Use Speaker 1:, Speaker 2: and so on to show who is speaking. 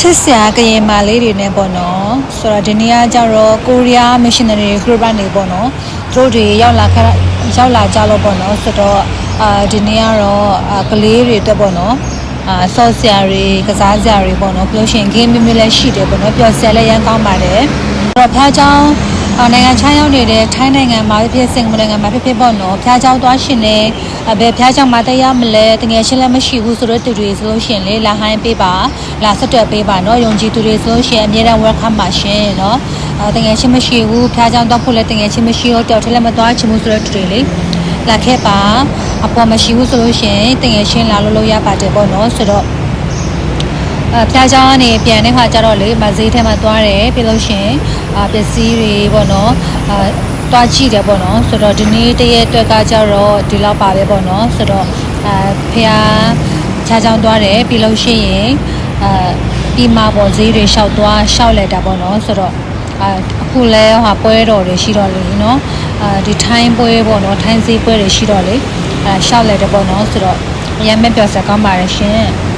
Speaker 1: ချစ်စရာကရင်မာလေးတွေနဲ့ပေါ့နော်ဆိုတော့ဒီနေ့ကကြတော့ကိုရီးယား missionary group ကနေပေါ့နော်သူတို့တွေရောက်လာကြလို့ပေါ့နော်ဆိုတော့ဒီနေ့ကတော့ကလေးတွေတက်ပေါ့နော်ဆော့ဆရာတွေကစားဆရာတွေပေါ့နော်ပြောရှင် game မျိုးလည်းရှိတယ်ပေါ့နော်ပြောဆရာလည်းရမ်းကောင်းပါတယ်ဆိုတော့ဖျားချောင်းနိုင်ငံခြားရောက်နေတဲ့ထိုင်းနိုင်ငံမှာဖြစ်စင်ကာပူနိုင်ငံမှာဖြစ်ပေါ့နော်ဖျားချောင်းသွားရှင်နေဘယ်ဖျားချောင်းမှာတရားမလဲတကယ်ရှင်းလည်းမရှိဘူးဆိုတော့သူတွေဆိုလို့ရှင်လေလာဟိုင်းပေးပါလာဆက်တွယ်ပေးပါနော်ယုံကြည်သူတွေဆိုလို့ရှင်အမြဲတမ်း welcome ပါရှင်နော်တကယ်ရှင်းမရှိဘူးဖျားချောင်းတော့ဖို့လည်းတကယ်ရှင်းမရှိတော့တော်ထလည်းမသွားချင်ဘူးဆိုတော့သူတွေလေလာခဲ့ပါအပေါ်မရှိဘူးဆိုလို့ရှင်တကယ်ရှင်းလာလို့ရပါတယ်ပေါ့နော်ဆိုတော့ဖျားချောင်းကနေပြန်တဲ့ခါကျတော့လေမဈေးထဲမှာသွားတယ်ပြီးလို့ရှင်ပစ္စည်းတွေပေါ့နော်သွားကြည့်တယ်ပေါ့နော်ဆိုတော့ဒီနေ့တရက်အတွက်ကကျတော့ဒီလောက်ပါပဲပေါ့နော်ဆိုတော့ဖျားချားချောင်းသွားတယ်ပြီးလို့ရှိရင်ပြီးမှပေါ်ဈေးတွေလျှောက်လိုက်တာပေါ့နော်ဆိုတော့အခုလဲပွဲတော်တွေရှိတော့လေနော်ဒီထိုင်းပွဲပေါ့နော်ထိုင်းဈေးပွဲတွေရှိတော့လေလျှောက်လိုက်တယ်ပေါ့နော်ဆိုတော့အရင်မဲ့ပြောစကောင်းပါတယ်ရှင်